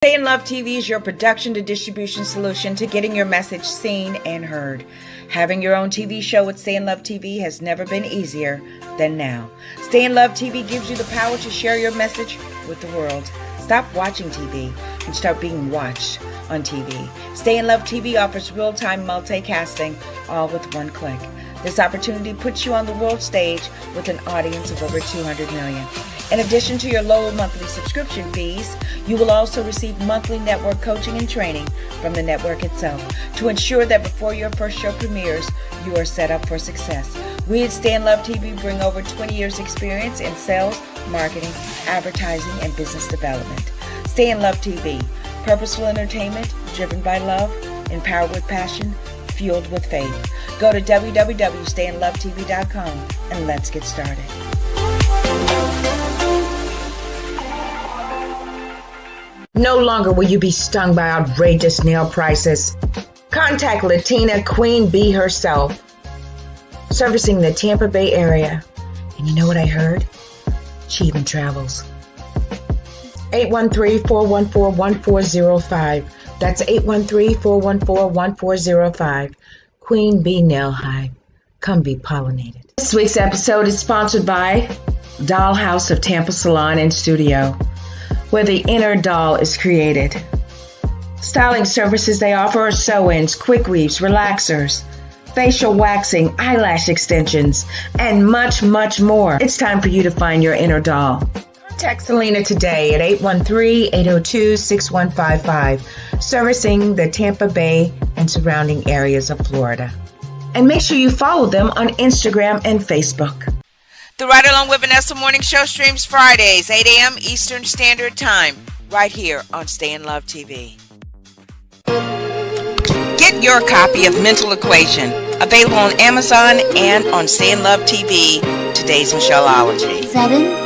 Stay in Love TV is your production to distribution solution to getting your message seen and heard. Having your own TV show with Stay in Love TV has never been easier than now. Stay in Love TV gives you the power to share your message with the world. Stop watching TV and start being watched on TV. Stay in Love TV offers real-time multicasting, all with one click. This opportunity puts you on the world stage with an audience of over 200 million. In addition to your low monthly subscription fees, you will also receive monthly network coaching and training from the network itself to ensure that before your first show premieres, you are set up for success. We at Stay in Love TV bring over 20 years experience in sales, marketing, advertising, and business development. Stay in Love TV, purposeful entertainment driven by love, empowered with passion, fueled with faith. Go to www.stayinlovetv.com and let's get started. No longer will you be stung by outrageous nail prices. Contact Latina Queen Bee herself, servicing the Tampa Bay area. And you know what I heard? She even travels. 813-414-1405. That's 813-414-1405. Queen Bee Nail Hive. Come be pollinated. This week's episode is sponsored by Dollhouse of Tampa Salon and Studio, where the inner doll is created. Styling services they offer are sew-ins, quick weaves, relaxers, facial waxing, eyelash extensions, and much, much more. It's time for you to find your inner doll. Contact Selena today at 813-802-6155, servicing the Tampa Bay and surrounding areas of Florida. And make sure you follow them on Instagram and Facebook. The Ride Along with Vanessa Morning Show streams Fridays, 8 a.m. Eastern Standard Time, right here on Stay in Love TV. Get your copy of Mental Equation, available on Amazon and on Stay in Love TV, today's Michelleology. Seven.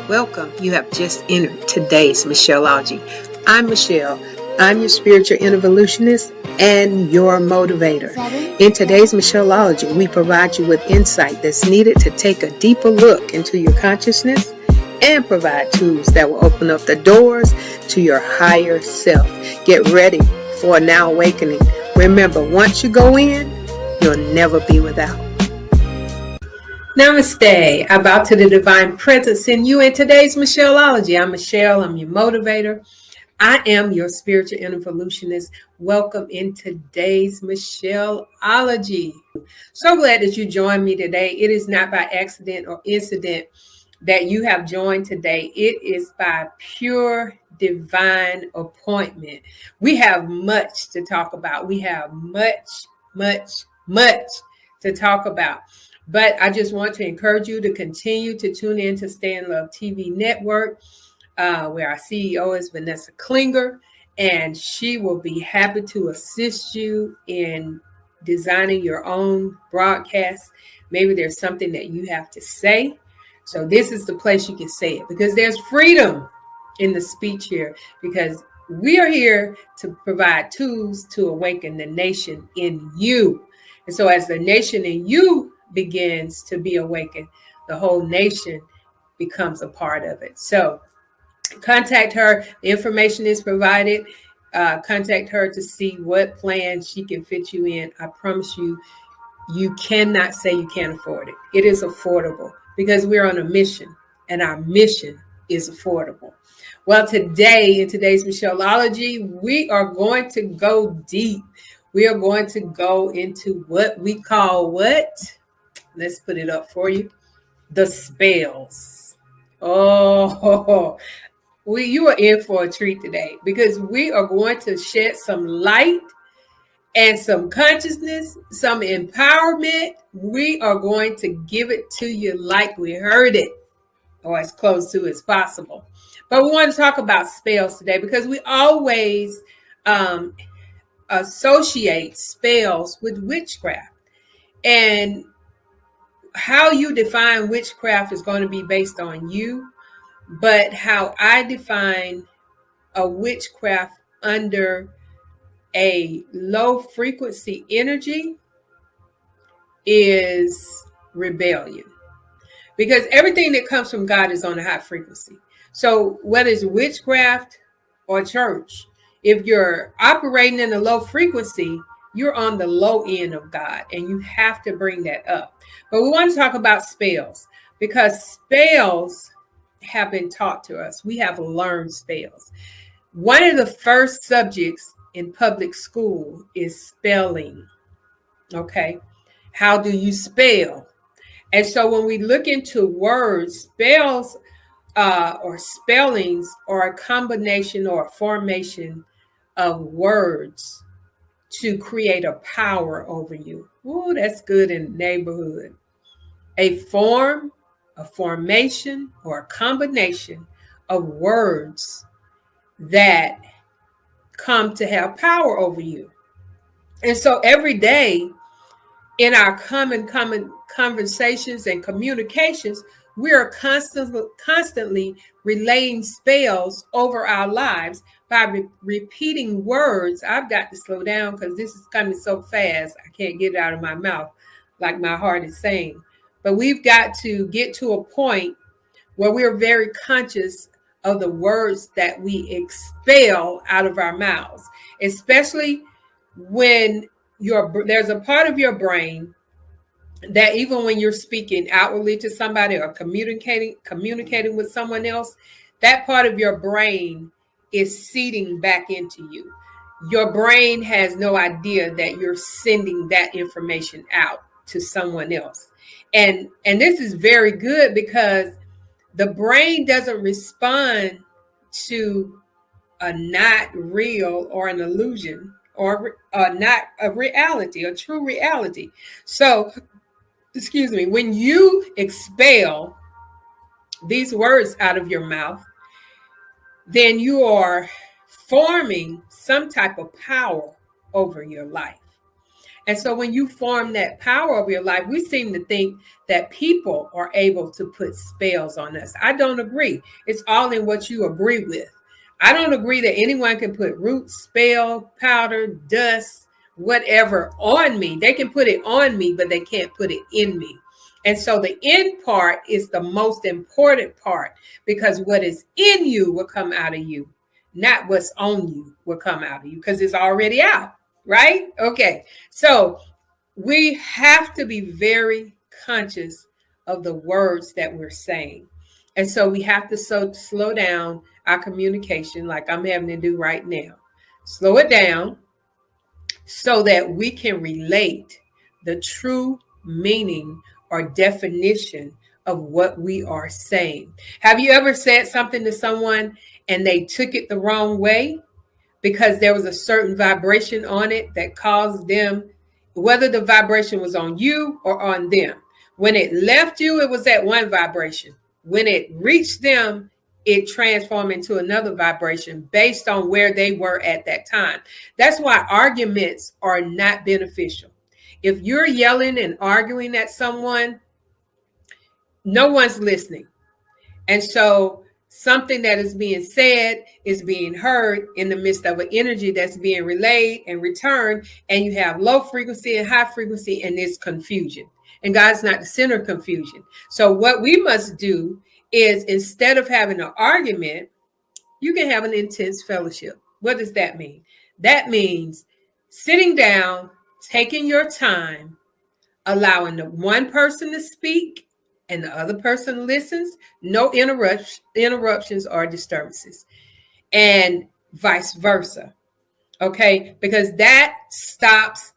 Welcome. You have just entered today's Michelleology. I'm Michelle. I'm your spiritual evolutionist and your motivator. In today's Michelleology, we provide you with insight that's needed to take a deeper look into your consciousness and provide tools that will open up the doors to your higher self. Get ready for a now awakening. Remember, once you go in, you'll never be without. Namaste. I bow to the divine presence in you in today's Michelleology. I'm Michelle. I'm your motivator. I am your spiritual evolutionist. Welcome in today's Michelleology. So glad that you joined me today. It is not by accident or incident that you have joined today. It is by pure divine appointment. We have much to talk about. We have much to talk about. But I just want to encourage you to continue to tune in to Stay in Love TV network, where our CEO is Vanessa Klinger, and she will be happy to assist you in designing your own broadcast. Maybe there's something that you have to say. So this is the place you can say it, because there's freedom in the speech here, because we are here to provide tools to awaken the nation in you. And so as the nation in you begins to be awakened, the whole nation becomes a part of it. So contact her. The information is provided. Contact her to see what plan she can fit you in. I promise you, you cannot say you can't afford it. It is affordable because we're on a mission, and our mission is affordable. Well, today, in today's Michelleology, we are going to go deep. We are going to go into what we call what? Let's put it up for you. The spells. Oh, you are in for a treat today, because we are going to shed some light and some consciousness, some empowerment. We are going to give it to you like we heard it, or as close to as possible. But we want to talk about spells today, because we always associate spells with witchcraft. And how you define witchcraft is going to be based on you. But how I define a witchcraft under a low frequency energy is rebellion. Because everything that comes from God is on a high frequency. So whether it's witchcraft or church. If you're operating in a low frequency, you're on the low end of God, and you have to bring that up. But we want to talk about spells, because spells have been taught to us. We have learned spells. One of the first subjects in public school is spelling. Okay. How do you spell? And so when we look into words, spells or spellings are a combination or a formation of words to create a power over you. Ooh, that's good in the neighborhood. A form, a formation, or a combination of words that come to have power over you. And so every day in our common conversations and communications, we are constantly relaying spells over our lives by repeating words. I've got to slow down because this is coming so fast. I can't get it out of my mouth like my heart is saying. But we've got to get to a point where we're very conscious of the words that we expel out of our mouths, especially when there's a part of your brain that even when you're speaking outwardly to somebody or communicating with someone else, that part of your brain is seeding back into you. Your brain has no idea that you're sending that information out to someone else. And this is very good because the brain doesn't respond to a not real or an illusion or not a reality, a true reality. So, excuse me, when you expel these words out of your mouth, then you are forming some type of power over your life. And so when you form that power over your life, we seem to think that people are able to put spells on us. I don't agree. It's all in what you agree with. I don't agree that anyone can put root, spell, powder, dust, whatever on me. They can put it on me, but they can't put it in me. And so the in part is the most important part, because what is in you will come out of you, not what's on you will come out of you, because it's already out, right? Okay, so we have to be very conscious of the words that we're saying. And so we have to slow down our communication like I'm having to do right now. Slow it down so that we can relate the true meaning or definition of what we are saying. Have you ever said something to someone and they took it the wrong way because there was a certain vibration on it that caused them, whether the vibration was on you or on them? When it left you, it was at one vibration. When it reached them, it transformed into another vibration based on where they were at that time. That's why arguments are not beneficial. If you're yelling and arguing at someone, no one's listening. And so something that is being said is being heard in the midst of an energy that's being relayed and returned. And you have low frequency and high frequency, and there's confusion. And God's not the center of confusion. So what we must do is, instead of having an argument, you can have an intense fellowship. What does that mean? That means sitting down, taking your time, allowing the one person to speak and the other person listens, no interruptions or disturbances, and vice versa. Okay, because that stops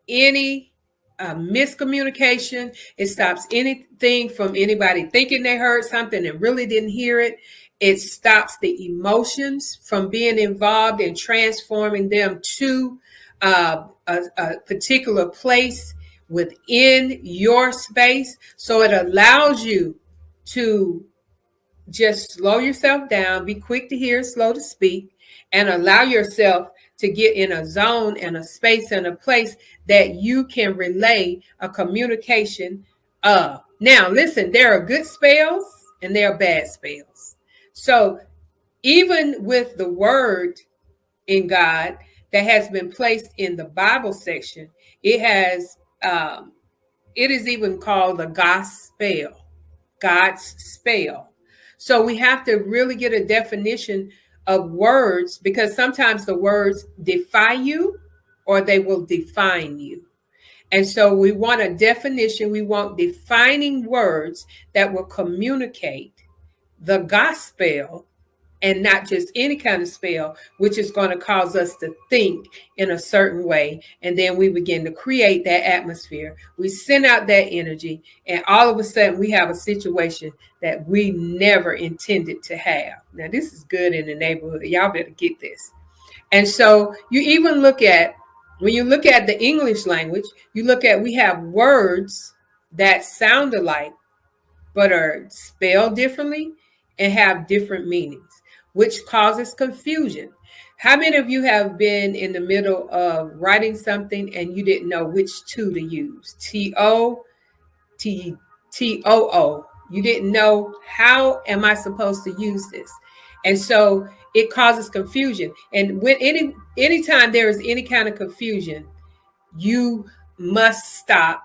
any miscommunication. It stops anything from anybody thinking they heard something and really didn't hear it. It stops the emotions from being involved and transforming them to a particular place within your space. So it allows you to just slow yourself down, be quick to hear, slow to speak, and allow yourself to get in a zone and a space and a place that you can relay a communication of. Now, listen, there are good spells and there are bad spells. So even with the word in God that has been placed in the Bible section, it is even called the God's spell. So we have to really get a definition of words, because sometimes the words defy you or they will define you. And so we want a definition. We want defining words that will communicate the gospel, and not just any kind of spell, which is going to cause us to think in a certain way. And then we begin to create that atmosphere. We send out that energy, and all of a sudden we have a situation that we never intended to have. Now, this is good in the neighborhood. Y'all better get this. And so you even look at, when you look at the English language, you look at, we have words that sound alike, but are spelled differently and have different meanings, which causes confusion. How many of you have been in the middle of writing something and you didn't know which to use? T-O, T-O-O. You didn't know, how am I supposed to use this? And so it causes confusion. And when anytime there is any kind of confusion, you must stop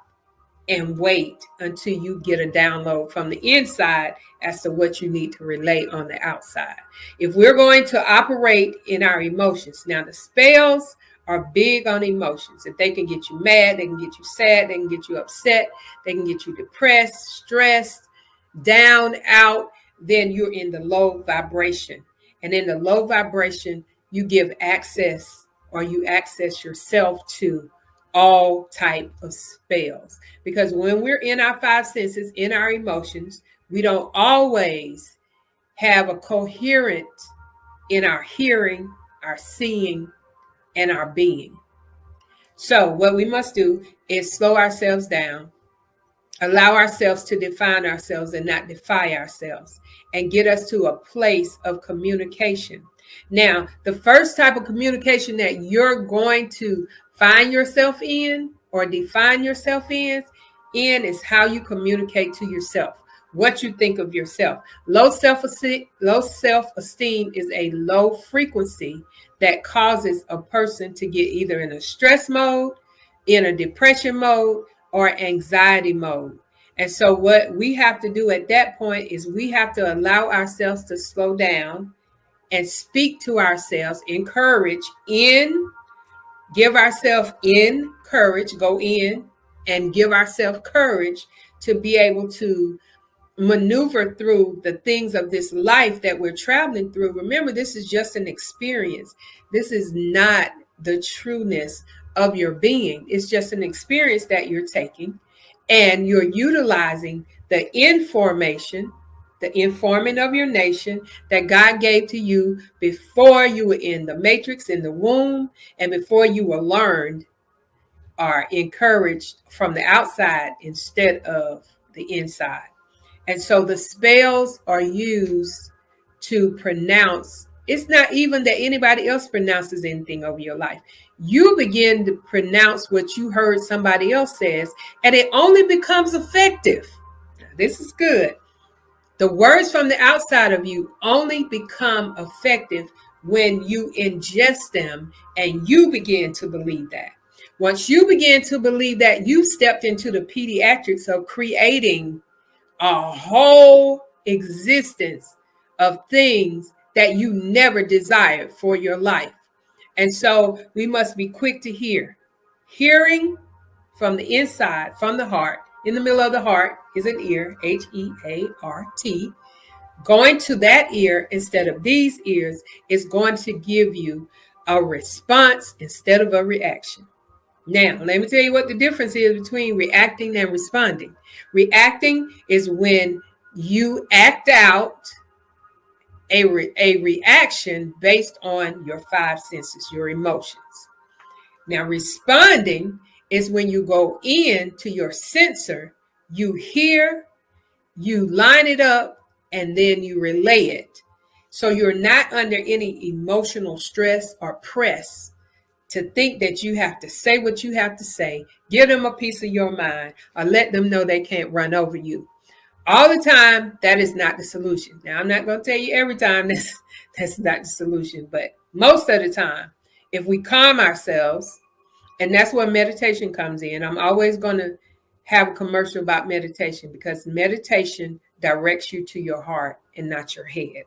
and wait until you get a download from the inside as to what you need to relate on the outside. If we're going to operate in our emotions, now the spells are big on emotions. If they can get you mad, they can get you sad, they can get you upset, they can get you depressed, stressed, down, out, then you're in the low vibration. And in the low vibration, you give access, or you access yourself to all type of spells. Because when we're in our five senses, in our emotions, we don't always have a coherent in our hearing, our seeing, and our being. So what we must do is slow ourselves down, allow ourselves to define ourselves and not defy ourselves, and get us to a place of communication. Now, the first type of communication that you're going to find yourself in or define yourself in is how you communicate to yourself, what you think of yourself. Low self-esteem is a low frequency that causes a person to get either in a stress mode, in a depression mode, or anxiety mode. And so what we have to do at that point is we have to allow ourselves to slow down and speak to ourselves, encourage, give ourselves in courage, go in and give ourselves courage to be able to maneuver through the things of this life that we're traveling through. Remember, this is just an experience. This is not the trueness of your being. It's just an experience that you're taking, and you're utilizing the information, the informing of your nation that God gave to you before you were in the matrix, in the womb, and before you were learned or encouraged from the outside instead of the inside. And so the spells are used to pronounce. It's not even that anybody else pronounces anything over your life. You begin to pronounce what you heard somebody else says, and it only becomes effective. This is good. The words from the outside of you only become effective when you ingest them and you begin to believe that. Once you begin to believe that, you stepped into the pediatrics of creating a whole existence of things that you never desired for your life. And so we must be quick to hear. Hearing from the inside, from the heart. In the middle of the heart is an ear, H-E-A-R-T. Going to that ear instead of these ears is going to give you a response instead of a reaction. Now, let me tell you what the difference is between reacting and responding. Reacting is when you act out a reaction based on your five senses, your emotions. Now, responding is when you go in to your sensor, you hear, you line it up, and then you relay it. So you're not under any emotional stress or press to think that you have to say what you have to say, give them a piece of your mind, or let them know they can't run over you. All the time, that is not the solution. Now, I'm not going to tell you every time that's not the solution, but most of the time, if we calm ourselves, and that's where meditation comes in. I'm always going to have a commercial about meditation, because meditation directs you to your heart and not your head.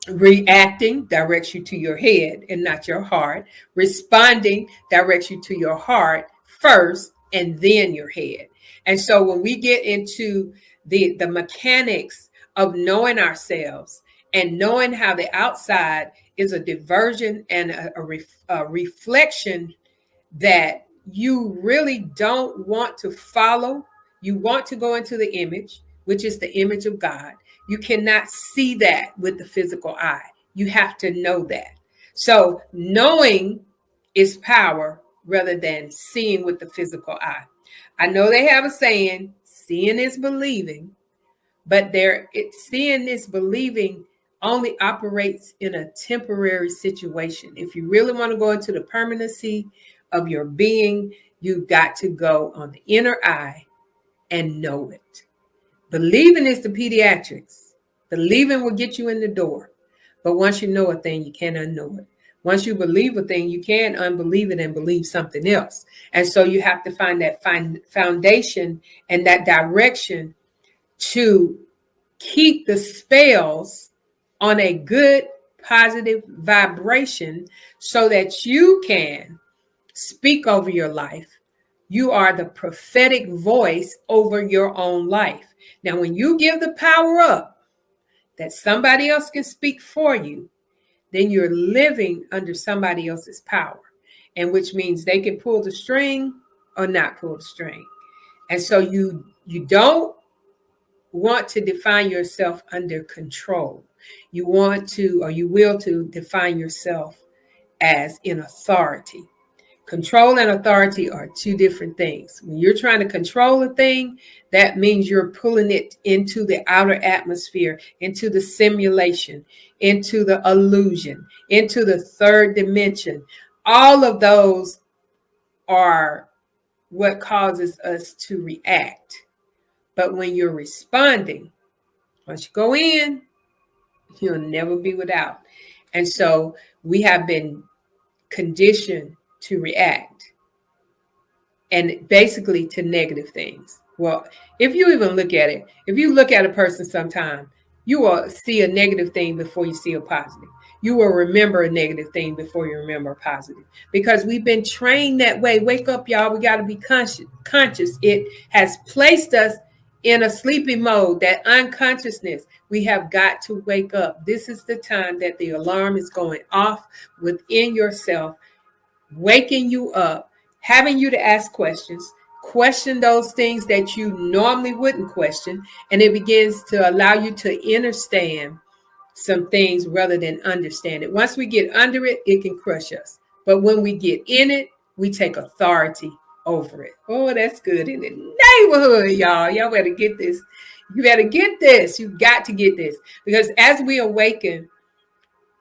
Reacting directs you to your head and not your heart. Responding directs you to your heart first and then your head. And so when we get into the mechanics of knowing ourselves and knowing how the outside is a diversion and a reflection that you really don't want to follow. You want to go into the image, which is the image of God. You cannot see that with the physical eye. You have to know that. So knowing is power rather than seeing with the physical eye. I know they have a saying, seeing is believing, but seeing this believing only operates in a temporary situation. If you really want to go into the permanency of your being, you've got to go on the inner eye and know it. Believing is the pediatrics. Believing will get you in the door. But once you know a thing, you can't unknow it. Once you believe a thing, you can unbelieve it and believe something else. And so you have to find that foundation and that direction to keep the spells on a good, positive vibration so that you can speak over your life. You are the prophetic voice over your own life. Now, when you give the power up that somebody else can speak for you, then you're living under somebody else's power, and which means they can pull the string or not pull the string. And so you don't want to define yourself under control. You want to, or you will to define yourself as in authority. Control and authority are two different things. When you're trying to control a thing, that means you're pulling it into the outer atmosphere, into the simulation, into the illusion, into the third dimension. All of those are what causes us to react. But when you're responding, once you go in, you'll never be without. And so we have been conditioned to react, and basically to negative things. Well, if you even look at it, if you look at a person sometime, you will see a negative thing before you see a positive. You will remember a negative thing before you remember a positive, because we've been trained that way. Wake up, y'all. We got to be conscious. It has placed us in a sleepy mode, that unconsciousness. We have got to wake up. This is the time that the alarm is going off within yourself, waking you up, having you to ask questions, question those things that you normally wouldn't question, and it begins to allow you to understand some things rather than understand it. Once we get under it, it can crush us. But when we get in it, we take authority over it. Oh, that's good in the neighborhood, y'all. Y'all better get this. You better get this. You got to get this. Because as we awaken,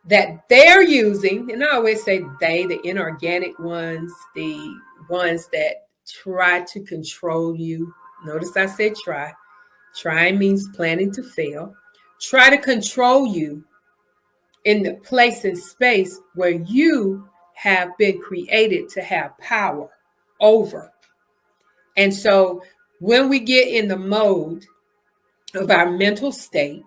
that they're using, and I always say they, the inorganic ones, the ones that try to control you. Notice I said try. Trying means planning to fail. Try to control you in the place and space where you have been created to have power over. And so when we get in the mode of our mental state,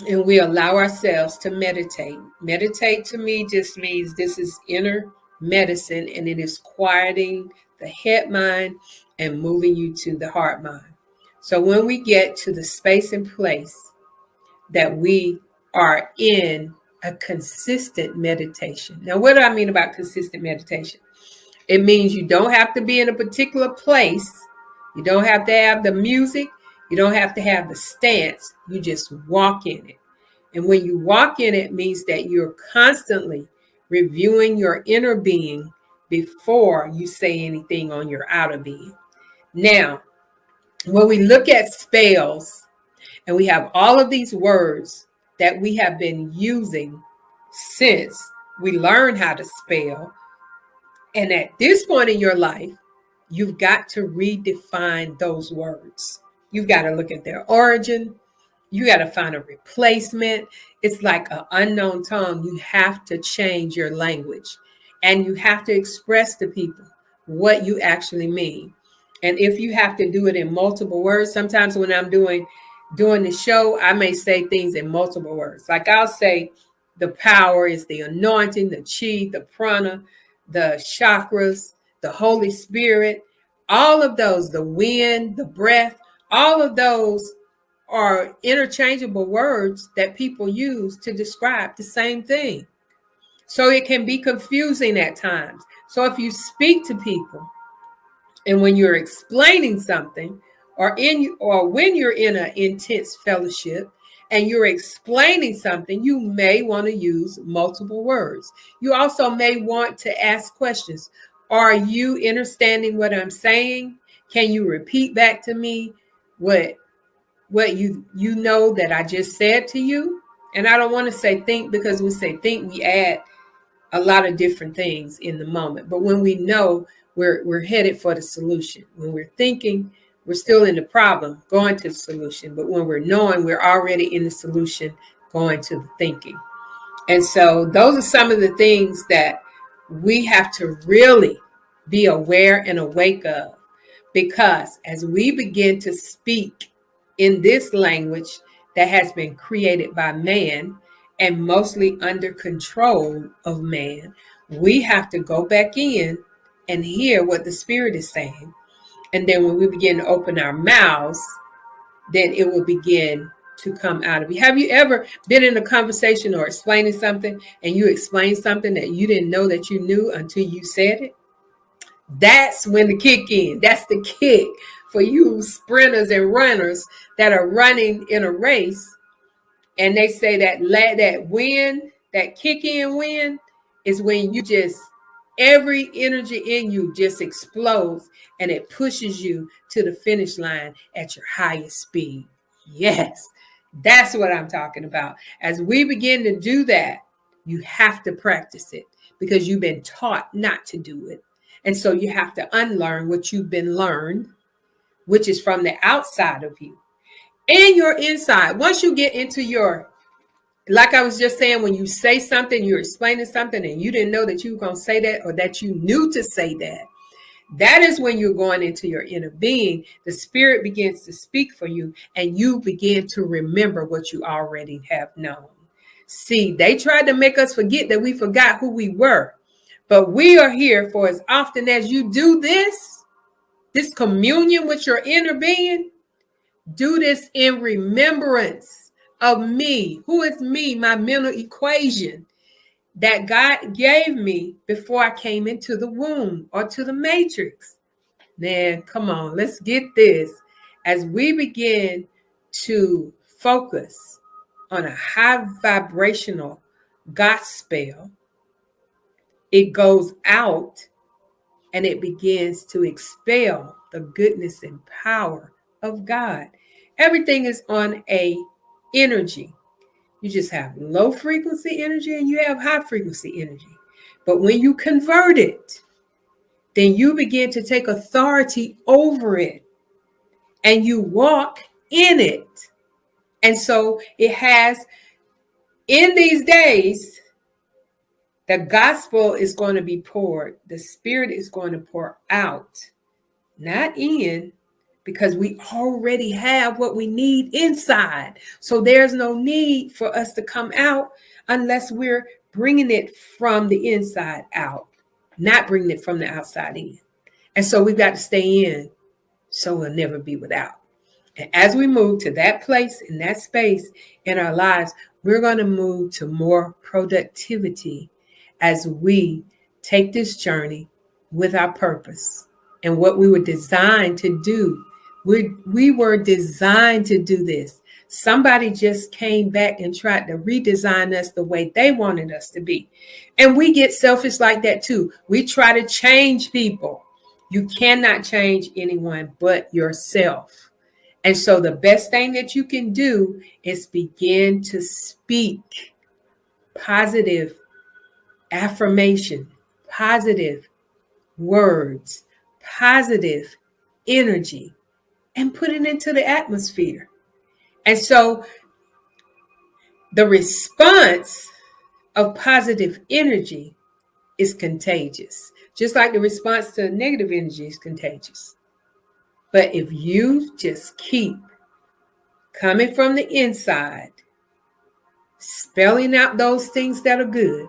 and we allow ourselves to meditate. Meditate to me just means this is inner medicine, and it is quieting the head mind and moving you to the heart mind. So when we get to the space and place that we are in a consistent meditation. Now, what do I mean about consistent meditation? It means you don't have to be in a particular place. You don't have to have the music. You don't have to have the stance. You just walk in it. And when you walk in it, means that you're constantly reviewing your inner being before you say anything on your outer being. Now, when we look at spells, and we have all of these words that we have been using since we learned how to spell, and at this point in your life, you've got to redefine those words. You've got to look at their origin. You got to find a replacement. It's like an unknown tongue. You have to change your language, and you have to express to people what you actually mean. And if you have to do it in multiple words, sometimes when I'm doing during the show, I may say things in multiple words. Like I'll say the power is the anointing, the chi, the prana, the chakras, the Holy Spirit, all of those, the wind, the breath, all of those are interchangeable words that people use to describe the same thing. So it can be confusing at times. So if you speak to people and when you're explaining something or when you're in an intense fellowship and you're explaining something, you may want to use multiple words. You also may want to ask questions. Are you understanding what I'm saying? Can you repeat back to me what you know that I just said to you? And I don't want to say think, because we say think, we add a lot of different things in the moment. But when we know, we're headed for the solution. When we're thinking, we're still in the problem, going to the solution. But when we're knowing, we're already in the solution, going to the thinking. And so those are some of the things that we have to really be aware and awake of. Because as we begin to speak in this language that has been created by man and mostly under control of man, we have to go back in and hear what the Spirit is saying. And then when we begin to open our mouths, then it will begin to come out of you. Have you ever been in a conversation or explaining something and you explained something that you didn't know that you knew until you said it? That's when the kick in. That's the kick for you sprinters and runners that are running in a race. And they say that win, that kick in win, is when you just, every energy in you just explodes and it pushes you to the finish line at your highest speed. Yes, that's what I'm talking about. As we begin to do that, you have to practice it because you've been taught not to do it. And so you have to unlearn what you've been learned, which is from the outside of you and your inside. Once you get into your, like I was just saying, when you say something, you're explaining something and you didn't know that you were going to say that or that you knew to say that. That is when you're going into your inner being. The Spirit begins to speak for you and you begin to remember what you already have known. See, they tried to make us forget that we forgot who we were. But we are here for as often as you do this communion with your inner being, do this in remembrance of me. Who is me? My mental equation that God gave me before I came into the womb or to the matrix. Man, come on, let's get this. As we begin to focus on a high vibrational gospel, it goes out and it begins to expel the goodness and power of God. Everything is on a energy. You just have low frequency energy and you have high frequency energy. But when you convert it, then you begin to take authority over it and you walk in it. And so it has, in these days, the gospel is going to be poured. The Spirit is going to pour out, not in, because we already have what we need inside. So there's no need for us to come out unless we're bringing it from the inside out, not bringing it from the outside in. And so we've got to stay in so we'll never be without. And as we move to that place, in that space in our lives, we're going to move to more productivity as we take this journey with our purpose and what we were designed to do. We were designed to do this. Somebody just came back and tried to redesign us the way they wanted us to be. And we get selfish like that too. We try to change people. You cannot change anyone but yourself. And so the best thing that you can do is begin to speak positive affirmation, positive words, positive energy, and put it into the atmosphere. And so the response of positive energy is contagious, just like the response to negative energy is contagious. But if you just keep coming from the inside, spelling out those things that are good,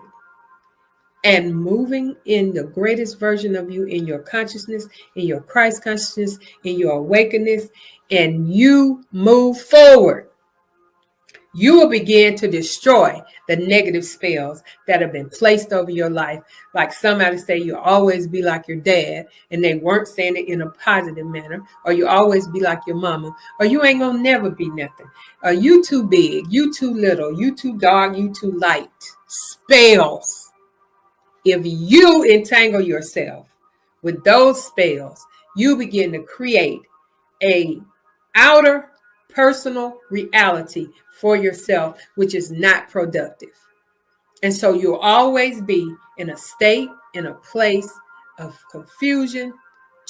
and moving in the greatest version of you in your consciousness, in your Christ consciousness, in your awakeness, and you move forward, you will begin to destroy the negative spells that have been placed over your life. Like somebody say, you'll always be like your dad, and they weren't saying it in a positive manner, or you always be like your mama, or you ain't gonna never be nothing. You too big, you too little, you too dark, you too light. Spells. If you entangle yourself with those spells, you begin to create a outer personal reality for yourself, which is not productive. And so you'll always be in a state, in a place of confusion,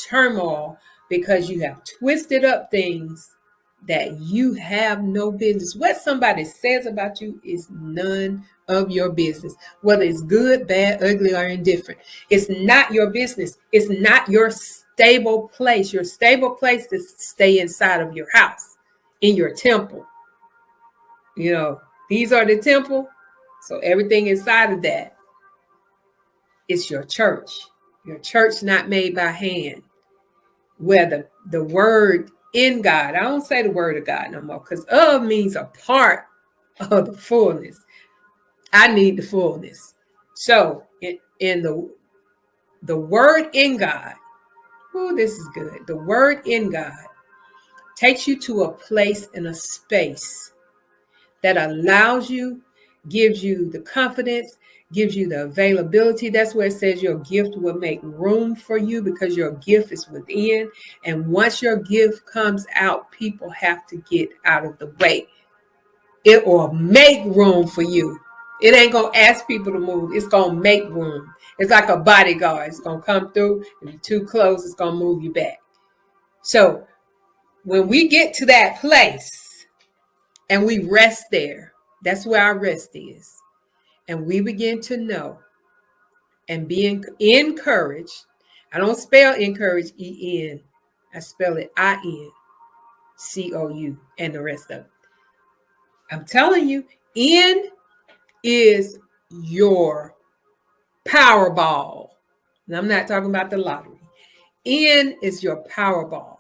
turmoil, because you have twisted up things that you have no business. What somebody says about you is none of your business, whether it's good, bad, ugly, or indifferent. It's not your business. It's not your stable place. Your stable place is to stay inside of your house, in your temple. You know, these are the temple. So everything inside of that is your church. Your church not made by hand. Where the word in God, I don't say the word of God no more, because of means a part of the fullness. I need the fullness. So in the word in God, oh, this is good. The word in God takes you to a place and a space that allows you, gives you the confidence, gives you the availability. That's where it says your gift will make room for you, because your gift is within. And once your gift comes out, people have to get out of the way. It will make room for you. It ain't going to ask people to move. It's going to make room. It's like a bodyguard. It's going to come through. If you're too close, it's going to move you back. So when we get to that place and we rest there, that's where our rest is. And we begin to know and be encouraged. I don't spell encourage, E-N. I spell it I-N-C-O-U and the rest of it. I'm telling you, N is your Powerball. And I'm not talking about the lottery. N is your Powerball.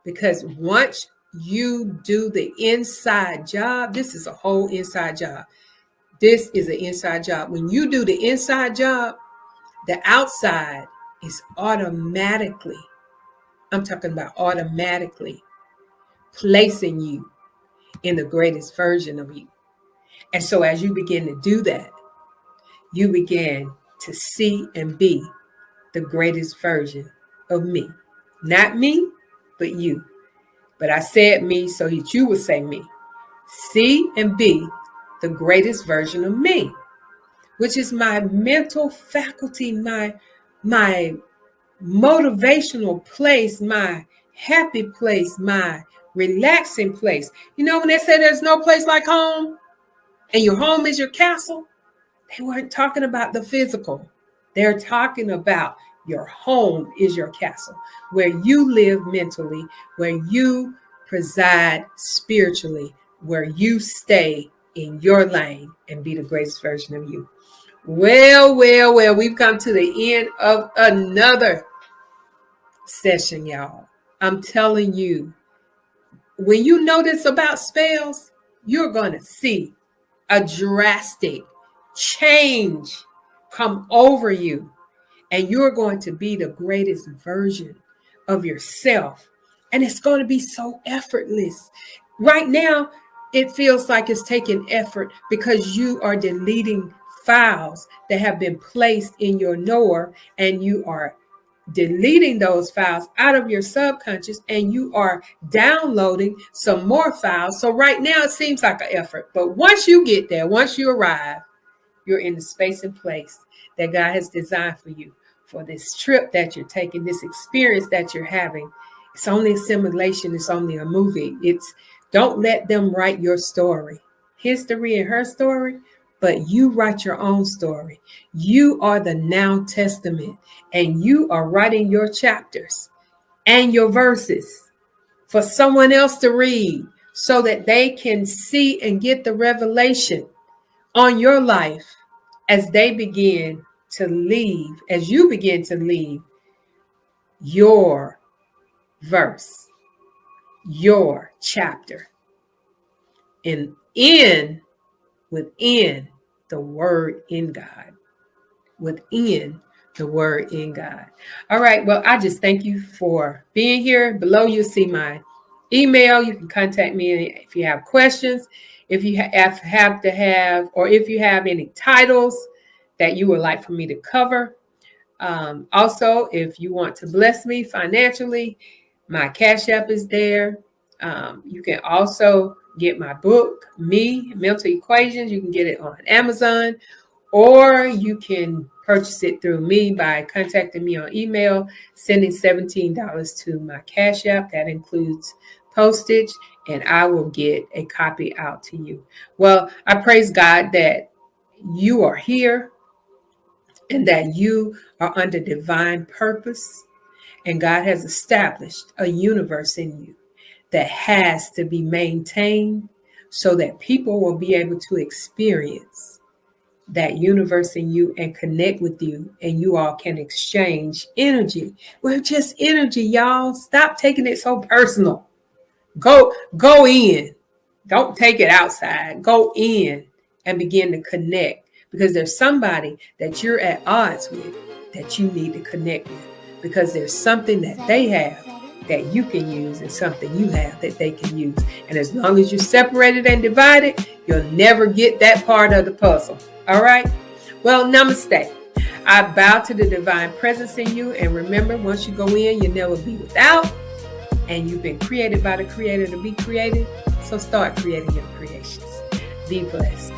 Because once you do the inside job, this is a whole inside job. This is an inside job. When you do the inside job, the outside is automatically, I'm talking about automatically placing you in the greatest version of you. And so as you begin to do that, you begin to see and be the greatest version of me. Not me, but you. But I said me so that you would say me. See and be the greatest version of me, which is my mental faculty, my motivational place, my happy place, my relaxing place. You know, when they say there's no place like home and your home is your castle, they weren't talking about the physical. They're talking about your home is your castle, where you live mentally, where you preside spiritually, where you stay in your lane and be the greatest version of you. Well, we've come to the end of another session, y'all. I'm telling you, when you notice about spells, you're going to see a drastic change come over you, and you're going to be the greatest version of yourself. And it's going to be so effortless. Right now, it feels like it's taking effort because you are deleting files that have been placed in your knower, and you are deleting those files out of your subconscious, and you are downloading some more files. So right now it seems like an effort, but once you get there, once you arrive, you're in the space and place that God has designed for you, for this trip that you're taking, this experience that you're having. It's only a simulation. It's only a movie. Don't let them write your story, history and her story, but you write your own story. You are the Now Testament, and you are writing your chapters and your verses for someone else to read, so that they can see and get the revelation on your life as they begin to leave, as you begin to leave your verse, your chapter, and within the word in God. Within the word in God. All right. Well, I just thank you for being here. Below you'll see my email. You can contact me if you have questions, if you if you have any titles that you would like for me to cover. Also, if you want to bless me financially, my Cash App is there. You can also get my book, Mental Equations. You can get it on Amazon, or you can purchase it through me by contacting me on email, sending $17 to my Cash App. That includes postage, and I will get a copy out to you. Well, I praise God that you are here and that you are under divine purpose, and God has established a universe in you that has to be maintained so that people will be able to experience that universe in you and connect with you, and you all can exchange energy. We're just energy, y'all. Stop taking it so personal. Go in. Don't take it outside. Go in and begin to connect, because there's somebody that you're at odds with that you need to connect with, because there's something that they have that you can use and something you have that they can use. And as long as you're separated and divided, you'll never get that part of the puzzle. All right? Well, namaste. I bow to the divine presence in you. And remember, once you go in, you'll never be without. And you've been created by the Creator to be created. So start creating your creations. Be blessed.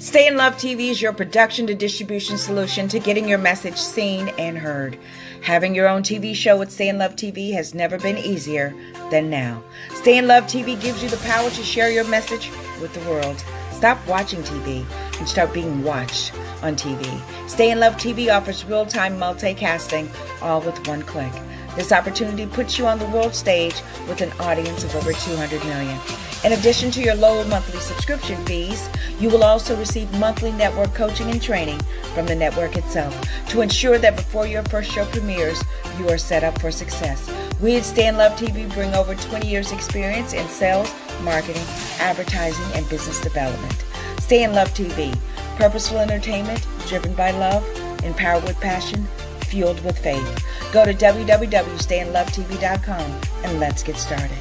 Stay in Love TV is your production to distribution solution to getting your message seen and heard. Having your own TV show with Stay in Love TV has never been easier than now. Stay in Love TV gives you the power to share your message with the world. Stop watching TV and start being watched on TV. Stay in Love TV offers real-time multicasting, all with one click. This opportunity puts you on the world stage with an audience of over 200 million. In addition to your low monthly subscription fees, you will also receive monthly network coaching and training from the network itself to ensure that before your first show premieres, you are set up for success. We at Stay in Love TV bring over 20 years experience in sales, marketing, advertising, and business development. Stay in Love TV, purposeful entertainment driven by love, empowered with passion, fueled with faith. Go to www.stayinlovetv.com and let's get started.